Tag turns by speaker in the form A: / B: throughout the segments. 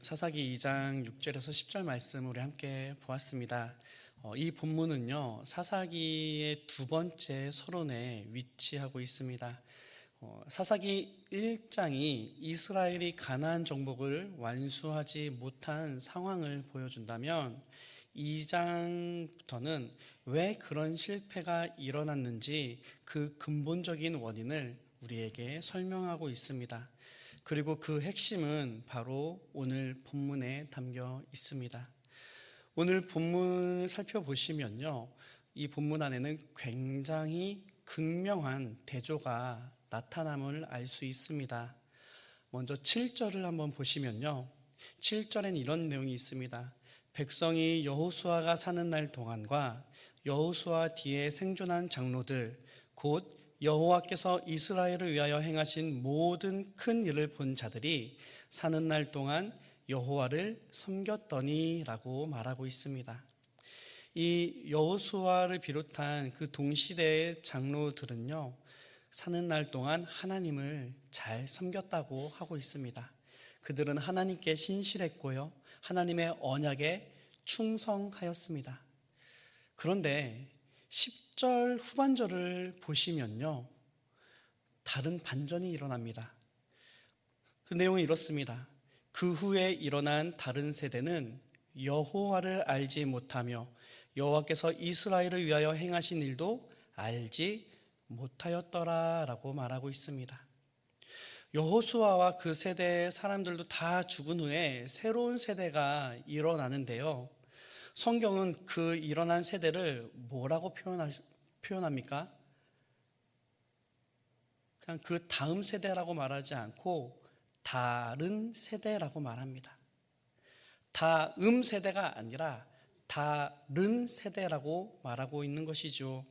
A: 사사기 2장 6절에서 10절 말씀 우리 함께 보았습니다. 이 본문은요, 사사기의 두 번째 서론에 위치하고 있습니다. 사사기 1장이 이스라엘이 가나안 정복을 완수하지 못한 상황을 보여준다면 2장부터는 왜 그런 실패가 일어났는지 그 근본적인 원인을 우리에게 설명하고 있습니다. 그리고 그 핵심은 바로 오늘 본문에 담겨 있습니다. 오늘 본문 살펴보시면요, 이 본문 안에는 굉장히 극명한 대조가 나타남을 알 수 있습니다. 먼저 7절을 한번 보시면요, 7절엔 이런 내용이 있습니다. 백성이 여호수아가 사는 날 동안과 여호수아 뒤에 생존한 장로들 곧 여호와께서 이스라엘을 위하여 행하신 모든 큰 일을 본 자들이 사는 날 동안 여호와를 섬겼더니라고 말하고 있습니다. 이 여호수아를 비롯한 그 동시대의 장로들은요, 사는 날 동안 하나님을 잘 섬겼다고 하고 있습니다. 그들은 하나님께 신실했고요, 하나님의 언약에 충성하였습니다. 그런데 10절 후반절을 보시면요, 다른 반전이 일어납니다. 그 내용은 이렇습니다. 그 후에 일어난 다른 세대는 여호와를 알지 못하며 여호와께서 이스라엘을 위하여 행하신 일도 알지 못하였더라 라고 말하고 있습니다. 여호수아와 그 세대의 사람들도 다 죽은 후에 새로운 세대가 일어나는데요, 성경은 그 일어난 세대를 뭐라고 표현합니까? 그냥 그 다음 세대라고 말하지 않고 다른 세대라고 말합니다. 다음 세대가 아니라 다른 세대라고 말하고 있는 것이죠.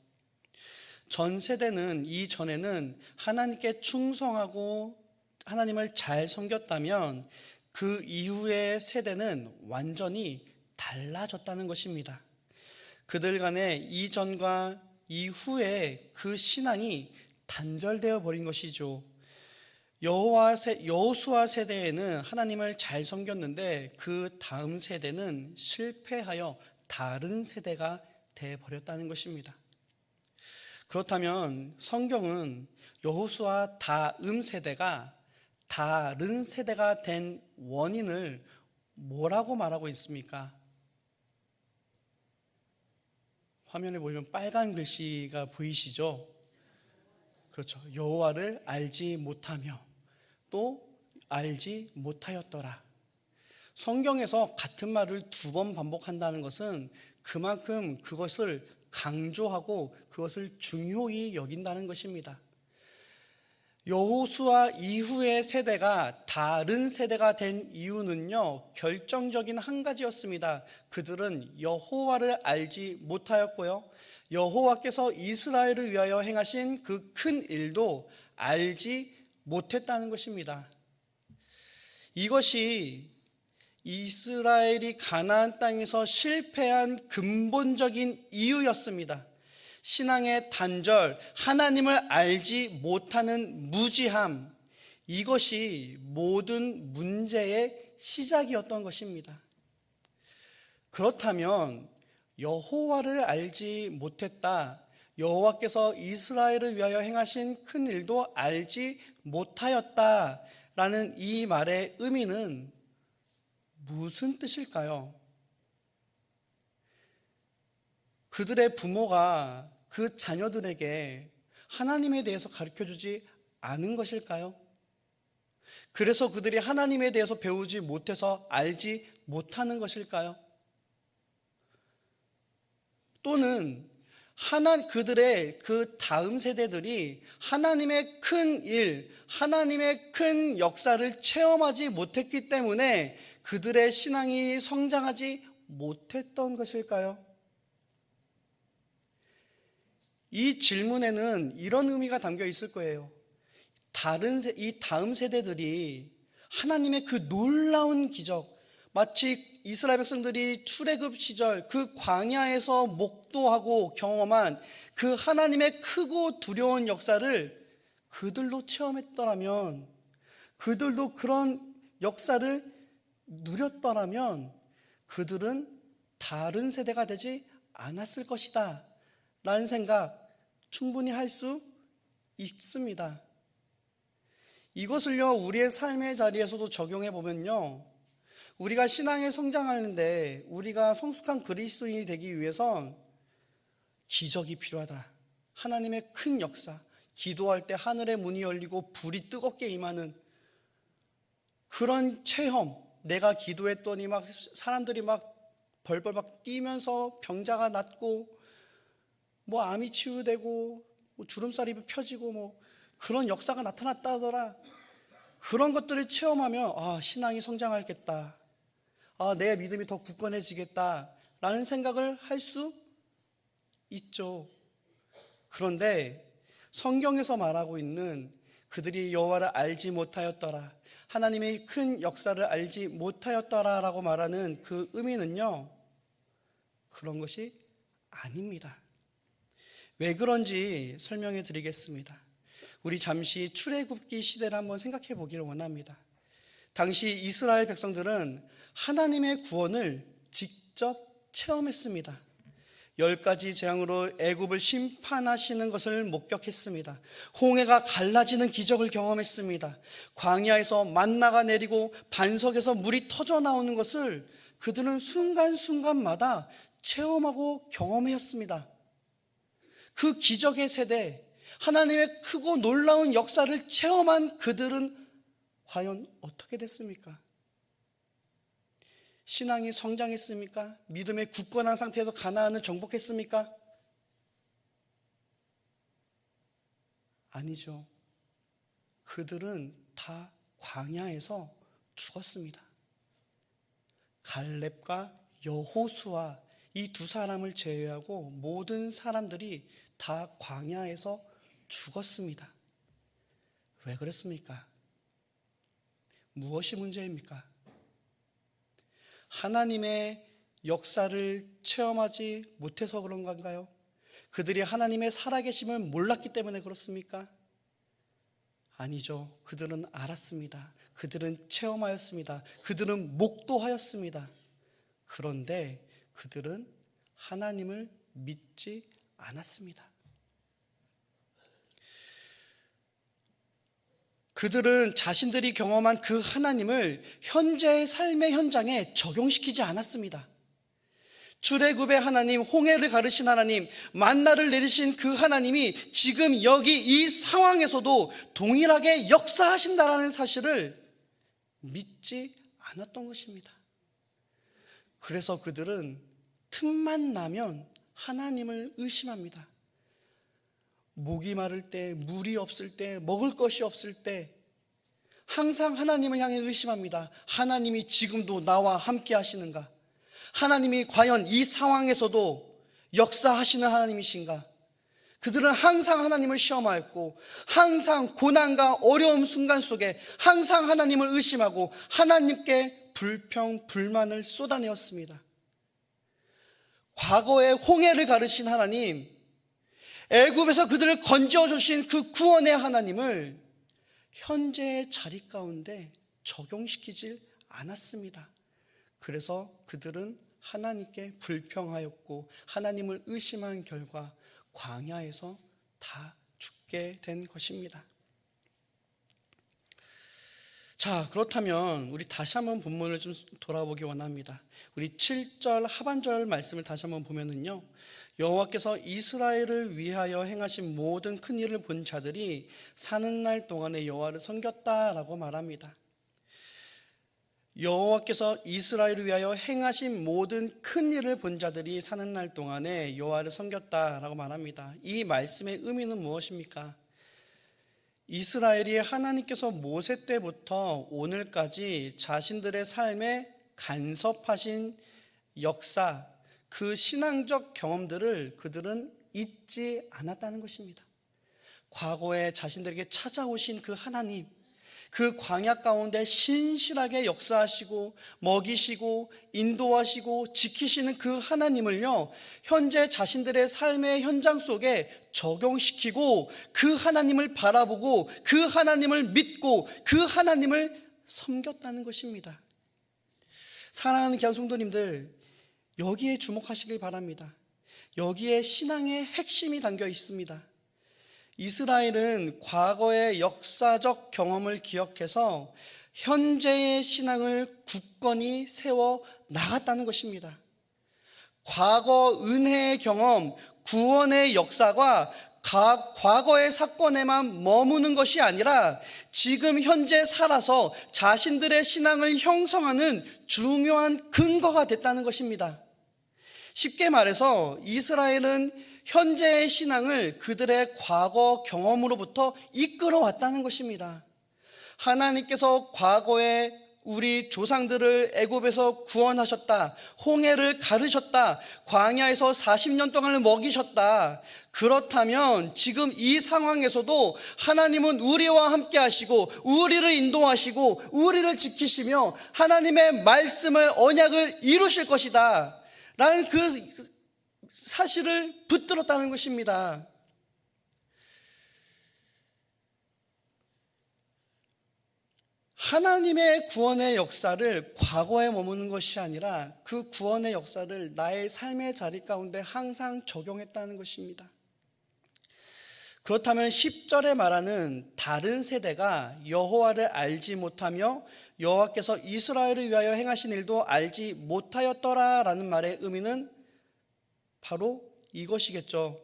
A: 전 세대는 이전에는 하나님께 충성하고 하나님을 잘 섬겼다면 그 이후의 세대는 완전히 달라졌다는 것입니다. 그들 간의 이전과 이후의 그 신앙이 단절되어 버린 것이죠. 여호수아 세대에는 하나님을 잘 섬겼는데 그 다음 세대는 실패하여 다른 세대가 되어 버렸다는 것입니다. 그렇다면 성경은 여호수아 다음 세대가 다른 세대가 된 원인을 뭐라고 말하고 있습니까? 화면에 보시면 빨간 글씨가 보이시죠? 그렇죠. 여호와를 알지 못하며 또 알지 못하였더라. 성경에서 같은 말을 두 번 반복한다는 것은 그만큼 그것을 강조하고 그것을 중요히 여긴다는 것입니다. 여호수아 이후의 세대가 다른 세대가 된 이유는요, 결정적인 한 가지였습니다. 그들은 여호와를 알지 못하였고요, 여호와께서 이스라엘을 위하여 행하신 그 큰 일도 알지 못했다는 것입니다. 이것이 이스라엘이 가나안 땅에서 실패한 근본적인 이유였습니다. 신앙의 단절, 하나님을 알지 못하는 무지함, 이것이 모든 문제의 시작이었던 것입니다. 그렇다면 여호와를 알지 못했다, 여호와께서 이스라엘을 위하여 행하신 큰 일도 알지 못하였다라는 이 말의 의미는 무슨 뜻일까요? 그들의 부모가 그 자녀들에게 하나님에 대해서 가르쳐주지 않은 것일까요? 그래서 그들이 하나님에 대해서 배우지 못해서 알지 못하는 것일까요? 또는 그들의 그 다음 세대들이 하나님의 큰 일, 하나님의 큰 역사를 체험하지 못했기 때문에 그들의 신앙이 성장하지 못했던 것일까요? 이 질문에는 이런 의미가 담겨 있을 거예요. 이 다음 세대들이 하나님의 그 놀라운 기적, 마치 이스라엘 백성들이 출애굽 시절 그 광야에서 목도하고 경험한 그 하나님의 크고 두려운 역사를 그들도 체험했더라면 그들도 그런 역사를 누렸더라면 그들은 다른 세대가 되지 않았을 것이다 라는 생각 충분히 할 수 있습니다. 이것을요, 우리의 삶의 자리에서도 적용해 보면요, 우리가 신앙에 성장하는데 우리가 성숙한 그리스도인이 되기 위해선 기적이 필요하다. 하나님의 큰 역사, 기도할 때 하늘의 문이 열리고 불이 뜨겁게 임하는 그런 체험, 내가 기도했더니 막 사람들이 막 벌벌 막 뛰면서 병자가 낫고 뭐 암이 치유되고 뭐 주름살이 펴지고 뭐 그런 역사가 나타났다 하더라. 그런 것들을 체험하면 신앙이 성장하겠다, 내 믿음이 더 굳건해지겠다라는 생각을 할 수 있죠. 그런데 성경에서 말하고 있는 그들이 여호와를 알지 못하였더라, 하나님의 큰 역사를 알지 못하였더라라고 말하는 그 의미는요, 그런 것이 아닙니다. 왜 그런지 설명해 드리겠습니다. 우리 잠시 출애굽기 시대를 한번 생각해 보기를 원합니다. 당시 이스라엘 백성들은 하나님의 구원을 직접 체험했습니다. 10가지 재앙으로 애굽을 심판하시는 것을 목격했습니다. 홍해가 갈라지는 기적을 경험했습니다. 광야에서 만나가 내리고 반석에서 물이 터져 나오는 것을 그들은 순간순간마다 체험하고 경험했습니다. 그 기적의 세대, 하나님의 크고 놀라운 역사를 체험한 그들은 과연 어떻게 됐습니까? 신앙이 성장했습니까? 믿음의 굳건한 상태에서 가나안을 정복했습니까? 아니죠. 그들은 다 광야에서 죽었습니다. 갈렙과 여호수아 이 두 사람을 제외하고 모든 사람들이 다 광야에서 죽었습니다. 왜 그랬습니까? 무엇이 문제입니까? 하나님의 역사를 체험하지 못해서 그런 건가요? 그들이 하나님의 살아계심을 몰랐기 때문에 그렇습니까? 아니죠. 그들은 알았습니다. 그들은 체험하였습니다. 그들은 목도하였습니다. 그런데 그들은 하나님을 믿지 않았습니다. 그들은 자신들이 경험한 그 하나님을 현재의 삶의 현장에 적용시키지 않았습니다. 출애굽의 하나님, 홍해를 가르신 하나님, 만나를 내리신 그 하나님이 지금 여기 이 상황에서도 동일하게 역사하신다라는 사실을 믿지 않았던 것입니다. 그래서 그들은 틈만 나면 하나님을 의심합니다. 목이 마를 때, 물이 없을 때, 먹을 것이 없을 때 항상 하나님을 향해 의심합니다. 하나님이 지금도 나와 함께 하시는가? 하나님이 과연 이 상황에서도 역사하시는 하나님이신가? 그들은 항상 하나님을 시험하였고 항상 고난과 어려움 순간 속에 항상 하나님을 의심하고 하나님께 불평, 불만을 쏟아내었습니다. 과거에 홍해를 가르신 하나님, 애굽에서 그들을 건져 주신 그 구원의 하나님을 현재의 자리 가운데 적용시키질 않았습니다. 그래서 그들은 하나님께 불평하였고 하나님을 의심한 결과 광야에서 다 죽게 된 것입니다. 자, 그렇다면 우리 다시 한번 본문을 좀 돌아보기 원합니다. 우리 7절 하반절 말씀을 다시 한번 보면은요, 여호와께서 이스라엘을 위하여 행하신 모든 큰 일을 본 자들이 사는 날 동안에 여호와를 섬겼다라고 말합니다. 여호와께서 이스라엘을 위하여 행하신 모든 큰 일을 본 자들이 사는 날 동안에 여호와를 섬겼다라고 말합니다. 이 말씀의 의미는 무엇입니까? 이스라엘이 하나님께서 모세 때부터 오늘까지 자신들의 삶에 간섭하신 역사, 그 신앙적 경험들을 그들은 잊지 않았다는 것입니다. 과거에 자신들에게 찾아오신 그 하나님, 그 광야 가운데 신실하게 역사하시고 먹이시고 인도하시고 지키시는 그 하나님을요, 현재 자신들의 삶의 현장 속에 적용시키고 그 하나님을 바라보고 그 하나님을 믿고 그 하나님을 섬겼다는 것입니다. 사랑하는 귀한 성도님들, 여기에 주목하시길 바랍니다. 여기에 신앙의 핵심이 담겨 있습니다. 이스라엘은 과거의 역사적 경험을 기억해서 현재의 신앙을 굳건히 세워 나갔다는 것입니다. 과거 은혜의 경험, 구원의 역사가 과거의 사건에만 머무는 것이 아니라 지금 현재 살아서 자신들의 신앙을 형성하는 중요한 근거가 됐다는 것입니다. 쉽게 말해서 이스라엘은 현재의 신앙을 그들의 과거 경험으로부터 이끌어왔다는 것입니다. 하나님께서 과거에 우리 조상들을 애굽에서 구원하셨다, 홍해를 가르셨다, 광야에서 40년 동안을 먹이셨다. 그렇다면 지금 이 상황에서도 하나님은 우리와 함께 하시고 우리를 인도하시고 우리를 지키시며 하나님의 말씀을, 언약을 이루실 것이다 라는 그 사실을 붙들었다는 것입니다. 하나님의 구원의 역사를 과거에 머무는 것이 아니라 그 구원의 역사를 나의 삶의 자리 가운데 항상 적용했다는 것입니다. 그렇다면 10절에 말하는 다른 세대가 여호와를 알지 못하며 여호와께서 이스라엘을 위하여 행하신 일도 알지 못하였더라라는 말의 의미는 바로 이것이겠죠.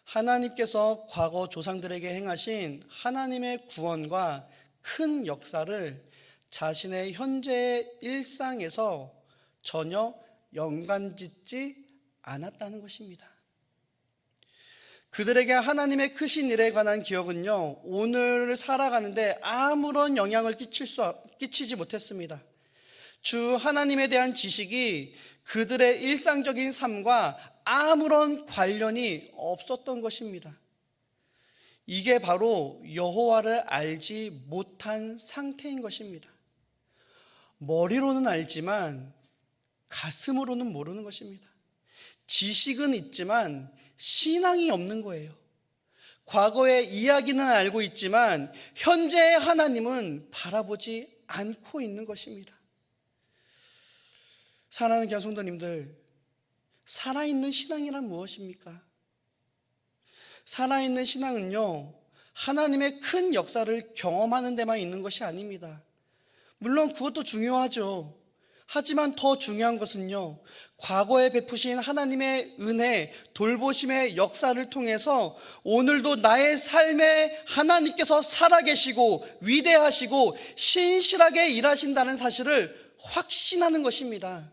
A: 하나님께서 과거 조상들에게 행하신 하나님의 구원과 큰 역사를 자신의 현재의 일상에서 전혀 연관짓지 않았다는 것입니다. 그들에게 하나님의 크신 일에 관한 기억은요, 오늘 살아가는데 아무런 영향을 끼치지 못했습니다. 주 하나님에 대한 지식이 그들의 일상적인 삶과 아무런 관련이 없었던 것입니다. 이게 바로 여호와를 알지 못한 상태인 것입니다. 머리로는 알지만 가슴으로는 모르는 것입니다. 지식은 있지만 신앙이 없는 거예요. 과거의 이야기는 알고 있지만 현재의 하나님은 바라보지 않고 있는 것입니다. 사랑하는 귀한 성도님들, 살아있는 신앙이란 무엇입니까? 살아있는 신앙은요, 하나님의 큰 역사를 경험하는 데만 있는 것이 아닙니다. 물론 그것도 중요하죠. 하지만 더 중요한 것은요, 과거에 베푸신 하나님의 은혜, 돌보심의 역사를 통해서 오늘도 나의 삶에 하나님께서 살아계시고 위대하시고 신실하게 일하신다는 사실을 확신하는 것입니다.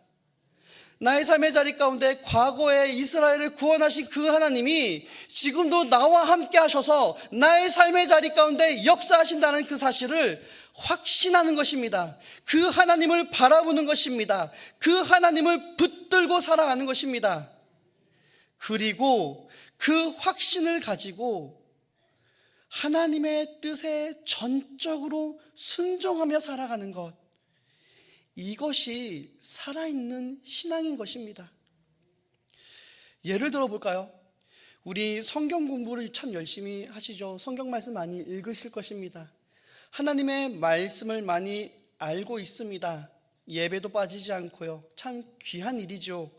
A: 나의 삶의 자리 가운데 과거에 이스라엘을 구원하신 그 하나님이 지금도 나와 함께 하셔서 나의 삶의 자리 가운데 역사하신다는 그 사실을 확신하는 것입니다. 그 하나님을 바라보는 것입니다. 그 하나님을 붙들고 살아가는 것입니다. 그리고 그 확신을 가지고 하나님의 뜻에 전적으로 순종하며 살아가는 것, 이것이 살아있는 신앙인 것입니다. 예를 들어 볼까요? 우리 성경 공부를 참 열심히 하시죠. 성경 말씀 많이 읽으실 것입니다. 하나님의 말씀을 많이 알고 있습니다. 예배도 빠지지 않고요. 참 귀한 일이죠.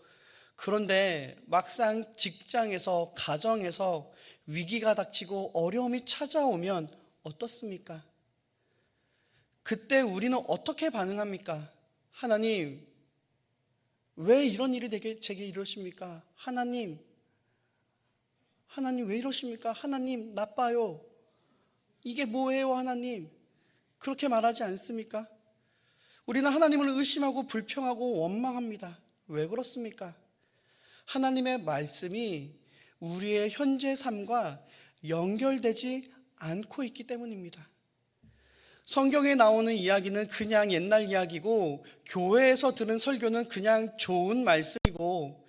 A: 그런데 막상 직장에서, 가정에서 위기가 닥치고 어려움이 찾아오면 어떻습니까? 그때 우리는 어떻게 반응합니까? 하나님, 왜 이런 일이 제게 이러십니까? 하나님 왜 이러십니까? 하나님 나빠요. 이게 뭐예요, 하나님? 그렇게 말하지 않습니까? 우리는 하나님을 의심하고 불평하고 원망합니다. 왜 그렇습니까? 하나님의 말씀이 우리의 현재 삶과 연결되지 않고 있기 때문입니다. 성경에 나오는 이야기는 그냥 옛날 이야기고 교회에서 들은 설교는 그냥 좋은 말씀이고,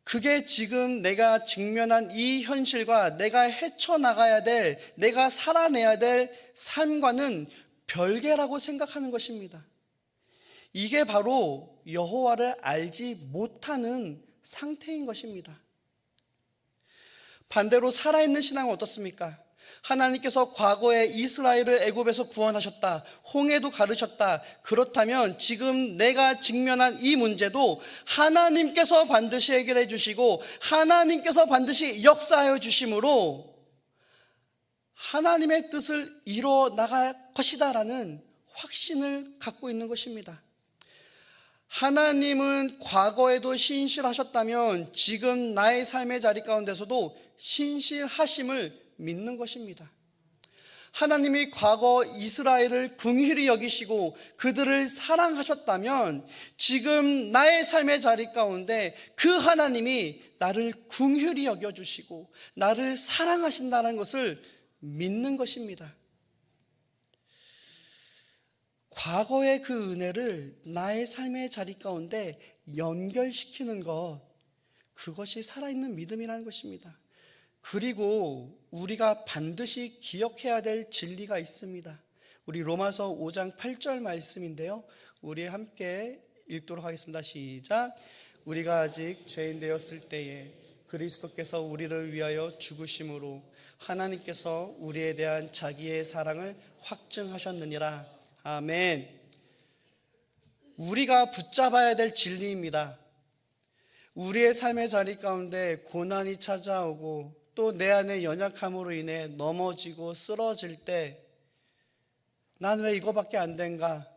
A: 그게 지금 내가 직면한 이 현실과 내가 헤쳐나가야 될, 내가 살아내야 될 삶과는 별개라고 생각하는 것입니다. 이게 바로 여호와를 알지 못하는 상태인 것입니다. 반대로 살아있는 신앙은 어떻습니까? 하나님께서 과거에 이스라엘을 애굽에서 구원하셨다, 홍해도 가르셨다. 그렇다면 지금 내가 직면한 이 문제도 하나님께서 반드시 해결해 주시고 하나님께서 반드시 역사하여 주심으로 하나님의 뜻을 이루어 나갈 것이다 라는 확신을 갖고 있는 것입니다. 하나님은 과거에도 신실하셨다면 지금 나의 삶의 자리 가운데서도 신실하심을 믿는 것입니다. 하나님이 과거 이스라엘을 긍휼히 여기시고 그들을 사랑하셨다면 지금 나의 삶의 자리 가운데 그 하나님이 나를 긍휼히 여겨주시고 나를 사랑하신다는 것을 믿는 것입니다. 과거의 그 은혜를 나의 삶의 자리 가운데 연결시키는 것, 그것이 살아있는 믿음이라는 것입니다. 그리고 우리가 반드시 기억해야 될 진리가 있습니다. 우리 로마서 5장 8절 말씀인데요, 우리 함께 읽도록 하겠습니다. 시작. 우리가 아직 죄인 되었을 때에 그리스도께서 우리를 위하여 죽으심으로 하나님께서 우리에 대한 자기의 사랑을 확증하셨느니라. 아멘. 우리가 붙잡아야 될 진리입니다. 우리의 삶의 자리 가운데 고난이 찾아오고 또 내 안의 연약함으로 인해 넘어지고 쓰러질 때 난 왜 이거밖에 안 된가?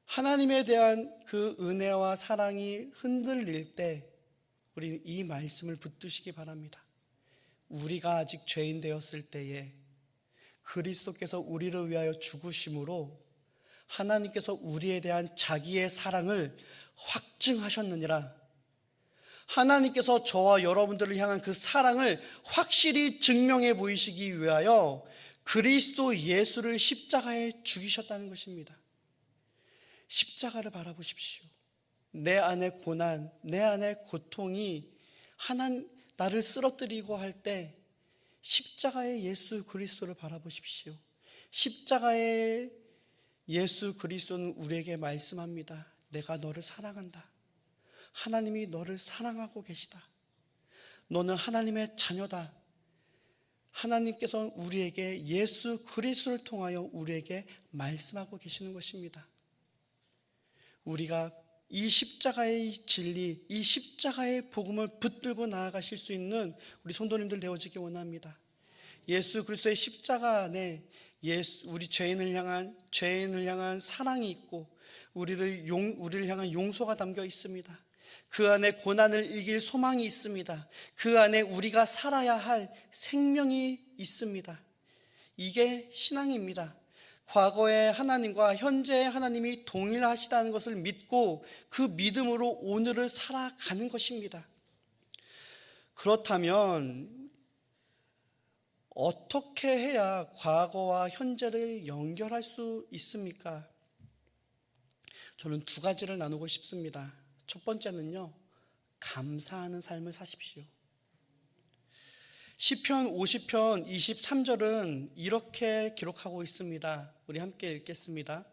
A: 하나님에 대한 그 은혜와 사랑이 흔들릴 때 우리 이 말씀을 붙드시기 바랍니다. 우리가 아직 죄인 되었을 때에 그리스도께서 우리를 위하여 죽으심으로 하나님께서 우리에 대한 자기의 사랑을 확증하셨느니라. 하나님께서 저와 여러분들을 향한 그 사랑을 확실히 증명해 보이시기 위하여 그리스도 예수를 십자가에 죽이셨다는 것입니다. 십자가를 바라보십시오. 내 안의 고난, 내 안의 고통이 나를 쓰러뜨리고 할 때 십자가의 예수 그리스도를 바라보십시오. 십자가의 예수 그리스도는 우리에게 말씀합니다. 내가 너를 사랑한다. 하나님이 너를 사랑하고 계시다. 너는 하나님의 자녀다. 하나님께서 우리에게 예수 그리스도를 통하여 우리에게 말씀하고 계시는 것입니다. 우리가 이 십자가의 진리, 이 십자가의 복음을 붙들고 나아가실 수 있는 우리 성도님들 되어지기 원합니다. 예수 그리스도의 십자가 안에 우리 죄인을 향한 사랑이 있고 우리를 향한 용서가 담겨 있습니다. 그 안에 고난을 이길 소망이 있습니다. 그 안에 우리가 살아야 할 생명이 있습니다. 이게 신앙입니다. 과거의 하나님과 현재의 하나님이 동일하시다는 것을 믿고 그 믿음으로 오늘을 살아가는 것입니다. 그렇다면 어떻게 해야 과거와 현재를 연결할 수 있습니까? 저는 두 가지를 나누고 싶습니다. 첫 번째는요, 감사하는 삶을 사십시오. 시편 50편 23절은 이렇게 기록하고 있습니다. 우리 함께 읽겠습니다.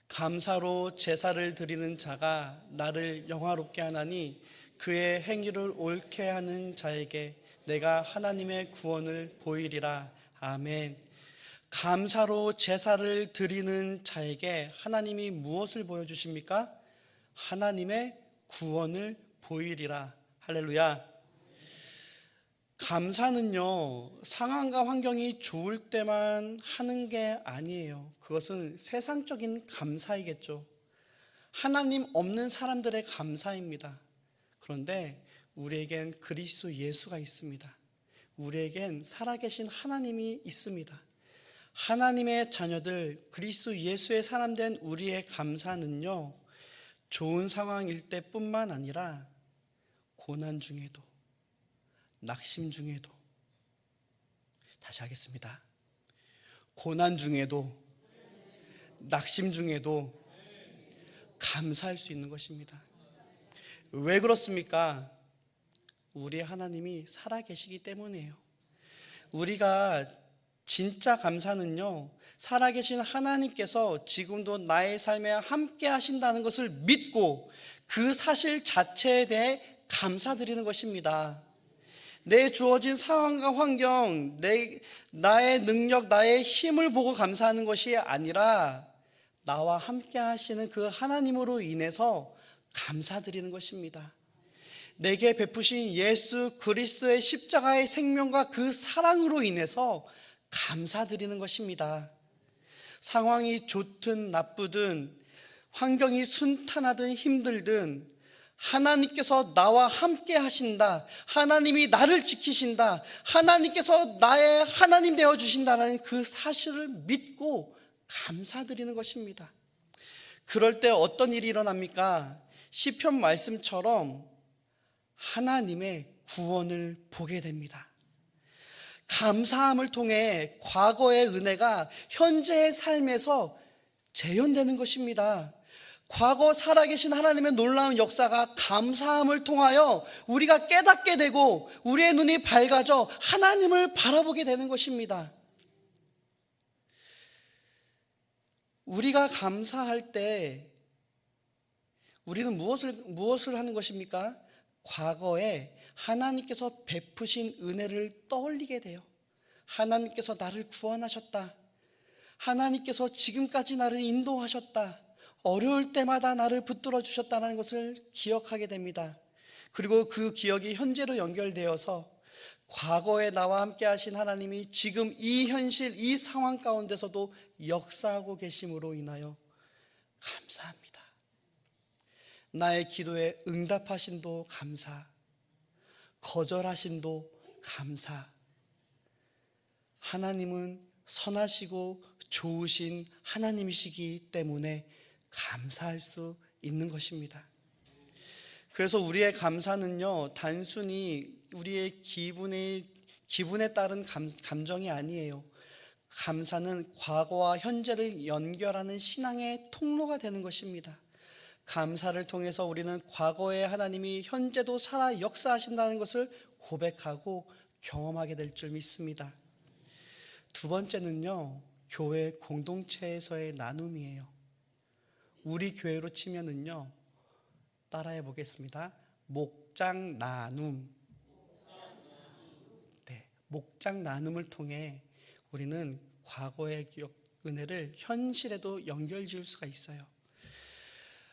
A: 감사로 제사를 드리는 자가 나를 영화롭게 하나니 그의 행위를 옳게 하는 자에게 내가 하나님의 구원을 보이리라. 아멘. 감사로 제사를 드리는 자에게 하나님이 무엇을 보여주십니까? 하나님의 구원을 보이리라. 할렐루야. 감사는요, 상황과 환경이 좋을 때만 하는 게 아니에요. 그것은 세상적인 감사이겠죠. 하나님 없는 사람들의 감사입니다. 그런데 우리에겐 그리스도 예수가 있습니다. 우리에겐 살아계신 하나님이 있습니다. 하나님의 자녀들, 그리스도 예수의 사람 된 우리의 감사는요, 좋은 상황일 때뿐만 아니라 고난 중에도, 낙심 중에도, 다시 하겠습니다. 고난 중에도, 낙심 중에도 감사할 수 있는 것입니다. 왜 그렇습니까? 우리 하나님이 살아계시기 때문이에요. 우리가 진짜 감사는요, 살아계신 하나님께서 지금도 나의 삶에 함께 하신다는 것을 믿고 그 사실 자체에 대해 감사드리는 것입니다. 내 주어진 상황과 환경, 나의 능력, 나의 힘을 보고 감사하는 것이 아니라 나와 함께 하시는 그 하나님으로 인해서 감사드리는 것입니다. 내게 베푸신 예수 그리스도의 십자가의 생명과 그 사랑으로 인해서 감사드리는 것입니다. 상황이 좋든 나쁘든, 환경이 순탄하든 힘들든 하나님께서 나와 함께 하신다, 하나님이 나를 지키신다, 하나님께서 나의 하나님 되어 주신다는 그 사실을 믿고 감사드리는 것입니다. 그럴 때 어떤 일이 일어납니까? 시편 말씀처럼 하나님의 구원을 보게 됩니다. 감사함을 통해 과거의 은혜가 현재의 삶에서 재현되는 것입니다. 과거 살아계신 하나님의 놀라운 역사가 감사함을 통하여 우리가 깨닫게 되고 우리의 눈이 밝아져 하나님을 바라보게 되는 것입니다. 우리가 감사할 때 우리는 무엇을 하는 것입니까? 과거에 하나님께서 베푸신 은혜를 떠올리게 돼요. 하나님께서 나를 구원하셨다. 하나님께서 지금까지 나를 인도하셨다. 어려울 때마다 나를 붙들어 주셨다는 것을 기억하게 됩니다. 그리고 그 기억이 현재로 연결되어서 과거에 나와 함께 하신 하나님이 지금 이 현실, 이 상황 가운데서도 역사하고 계심으로 인하여 감사합니다. 나의 기도에 응답하심도 감사, 거절하심도 감사. 하나님은 선하시고 좋으신 하나님이시기 때문에 감사할 수 있는 것입니다. 그래서 우리의 감사는요, 단순히 우리의 기분에 따른 감정이 아니에요. 감사는 과거와 현재를 연결하는 신앙의 통로가 되는 것입니다. 감사를 통해서 우리는 과거의 하나님이 현재도 살아 역사하신다는 것을 고백하고 경험하게 될 줄 믿습니다. 두 번째는요, 교회 공동체에서의 나눔이에요. 우리 교회로 치면은요, 따라해 보겠습니다. 목장 나눔. 네, 목장 나눔을 통해 우리는 과거의 은혜를 현실에도 연결 지을 수가 있어요.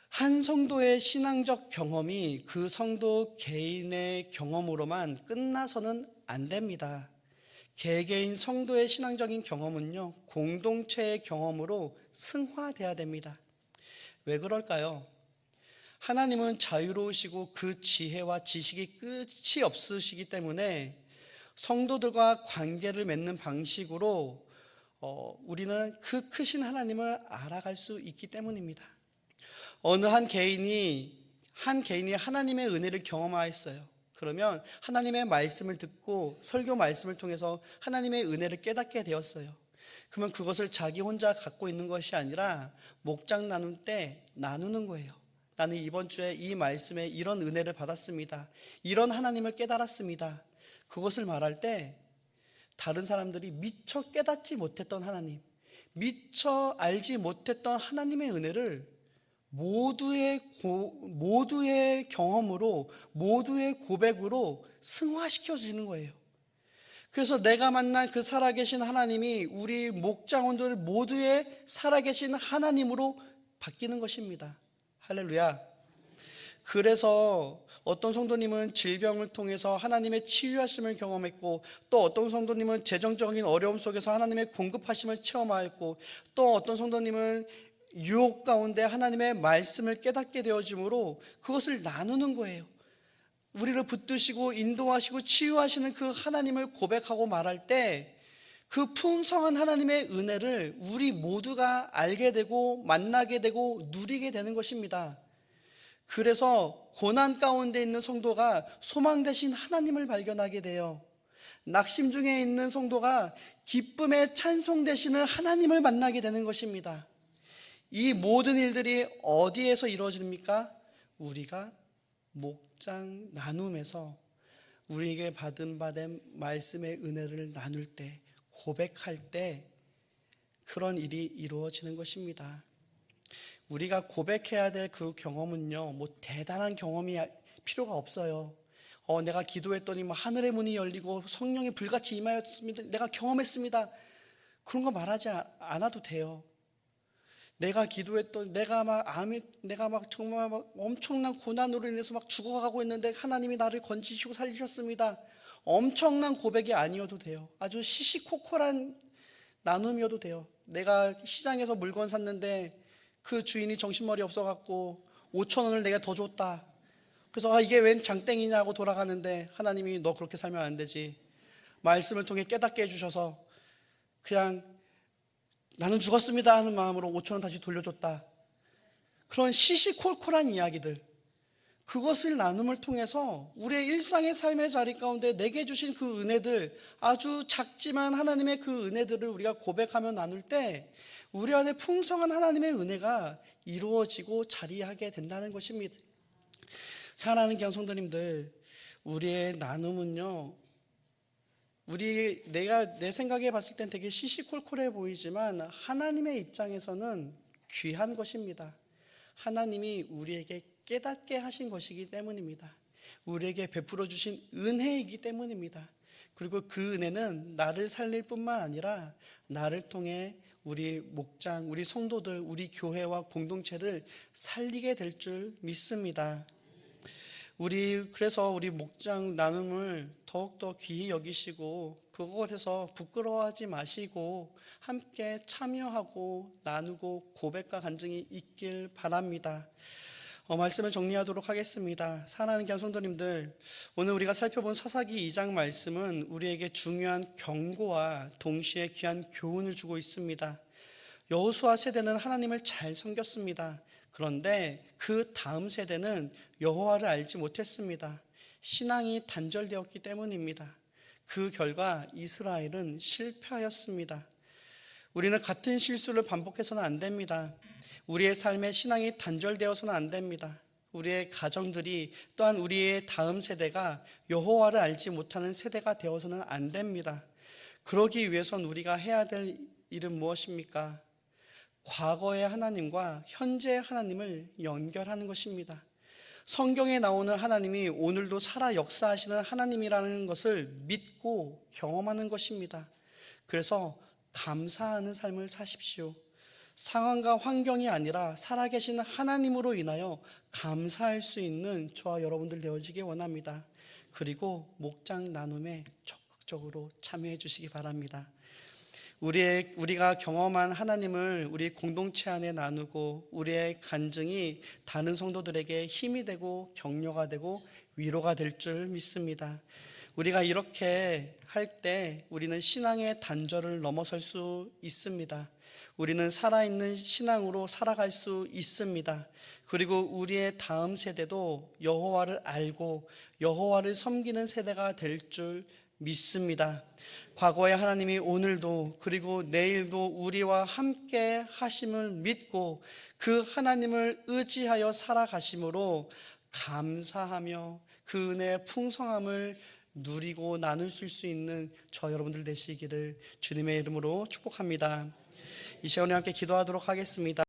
A: 한 성도의 신앙적 경험이 그 성도 개인의 경험으로만 끝나서는 안 됩니다. 개개인 성도의 신앙적인 경험은요, 공동체의 경험으로 승화돼야 됩니다. 왜 그럴까요? 하나님은 자유로우시고 그 지혜와 지식이 끝이 없으시기 때문에 성도들과 관계를 맺는 방식으로 우리는 그 크신 하나님을 알아갈 수 있기 때문입니다. 어느 한 개인이 하나님의 은혜를 경험하였어요. 그러면 하나님의 말씀을 듣고 설교 말씀을 통해서 하나님의 은혜를 깨닫게 되었어요. 그러면 그것을 자기 혼자 갖고 있는 것이 아니라 목장 나눌 때 나누는 거예요. 나는 이번 주에 이 말씀에 이런 은혜를 받았습니다. 이런 하나님을 깨달았습니다. 그것을 말할 때 다른 사람들이 미처 깨닫지 못했던 하나님, 미처 알지 못했던 하나님의 은혜를 모두의 경험으로, 모두의 고백으로 승화시켜주는 거예요. 그래서 내가 만난 그 살아계신 하나님이 우리 목장원들 모두의 살아계신 하나님으로 바뀌는 것입니다. 할렐루야. 그래서 어떤 성도님은 질병을 통해서 하나님의 치유하심을 경험했고, 또 어떤 성도님은 재정적인 어려움 속에서 하나님의 공급하심을 체험하였고, 또 어떤 성도님은 유혹 가운데 하나님의 말씀을 깨닫게 되어짐으로 그것을 나누는 거예요. 우리를 붙드시고 인도하시고 치유하시는 그 하나님을 고백하고 말할 때 그 풍성한 하나님의 은혜를 우리 모두가 알게 되고 만나게 되고 누리게 되는 것입니다. 그래서 고난 가운데 있는 성도가 소망 되신 하나님을 발견하게 돼요. 낙심 중에 있는 성도가 기쁨의 찬송 되시는 하나님을 만나게 되는 것입니다. 이 모든 일들이 어디에서 이루어집니까? 우리가 목장 나눔에서 우리에게 받은 말씀의 은혜를 나눌 때, 고백할 때 그런 일이 이루어지는 것입니다. 우리가 고백해야 될 그 경험은요, 뭐 대단한 경험이 필요가 없어요. 내가 기도했더니 뭐 하늘의 문이 열리고 성령이 불같이 임하였습니다. 내가 경험했습니다. 그런 거 말하지 않아도 돼요. 내가 기도했더니 내가 막 정말 막 엄청난 고난으로 인해서 막 죽어가고 있는데 하나님이 나를 건지시고 살리셨습니다. 엄청난 고백이 아니어도 돼요. 아주 시시콜콜한 나눔이어도 돼요. 내가 시장에서 물건 샀는데 그 주인이 정신머리 없어갖고 5천 원을 내가 더 줬다. 그래서 이게 웬 장땡이냐고 돌아가는데 하나님이 너 그렇게 살면 안 되지. 말씀을 통해 깨닫게 해주셔서 그냥 나는 죽었습니다 하는 마음으로 5천 원 다시 돌려줬다. 그런 시시콜콜한 이야기들, 그것을 나눔을 통해서 우리의 일상의 삶의 자리 가운데 내게 주신 그 은혜들, 아주 작지만 하나님의 그 은혜들을 우리가 고백하며 나눌 때 우리 안에 풍성한 하나님의 은혜가 이루어지고 자리하게 된다는 것입니다. 사랑하는 성도님들, 우리의 나눔은요, 내가 내 생각에 봤을 땐 되게 시시콜콜해 보이지만 하나님의 입장에서는 귀한 것입니다. 하나님이 우리에게 깨닫게 하신 것이기 때문입니다. 우리에게 베풀어 주신 은혜이기 때문입니다. 그리고 그 은혜는 나를 살릴 뿐만 아니라 나를 통해 우리 목장, 우리 성도들, 우리 교회와 공동체를 살리게 될 줄 믿습니다. 그래서 우리 목장 나눔을 더욱더 귀히 여기시고 그곳에서 부끄러워하지 마시고 함께 참여하고 나누고 고백과 간증이 있길 바랍니다. 말씀을 정리하도록 하겠습니다. 사랑하는 성도님들, 오늘 우리가 살펴본 사사기 2장 말씀은 우리에게 중요한 경고와 동시에 귀한 교훈을 주고 있습니다. 여호수아 세대는 하나님을 잘 섬겼습니다. 그런데 그 다음 세대는 여호와를 알지 못했습니다. 신앙이 단절되었기 때문입니다. 그 결과 이스라엘은 실패하였습니다. 우리는 같은 실수를 반복해서는 안 됩니다. 우리의 삶에 신앙이 단절되어서는 안 됩니다. 우리의 가정들이, 또한 우리의 다음 세대가 여호와를 알지 못하는 세대가 되어서는 안 됩니다. 그러기 위해선 우리가 해야 될 일은 무엇입니까? 과거의 하나님과 현재의 하나님을 연결하는 것입니다. 성경에 나오는 하나님이 오늘도 살아 역사하시는 하나님이라는 것을 믿고 경험하는 것입니다. 그래서 감사하는 삶을 사십시오. 상황과 환경이 아니라 살아계신 하나님으로 인하여 감사할 수 있는 저와 여러분들 되어지기 원합니다. 그리고 목장 나눔에 적극적으로 참여해 주시기 바랍니다. 우리가 경험한 하나님을 우리 공동체 안에 나누고 우리의 간증이 다른 성도들에게 힘이 되고 격려가 되고 위로가 될 줄 믿습니다. 우리가 이렇게 할 때 우리는 신앙의 단절을 넘어설 수 있습니다. 우리는 살아있는 신앙으로 살아갈 수 있습니다. 그리고 우리의 다음 세대도 여호와를 알고 여호와를 섬기는 세대가 될 줄 믿습니다. 과거의 하나님이 오늘도 그리고 내일도 우리와 함께 하심을 믿고 그 하나님을 의지하여 살아가심으로 감사하며 그 은혜의 풍성함을 누리고 나눌 수 있는 저 여러분들 되시기를 주님의 이름으로 축복합니다. 이 시간에 함께 기도하도록 하겠습니다.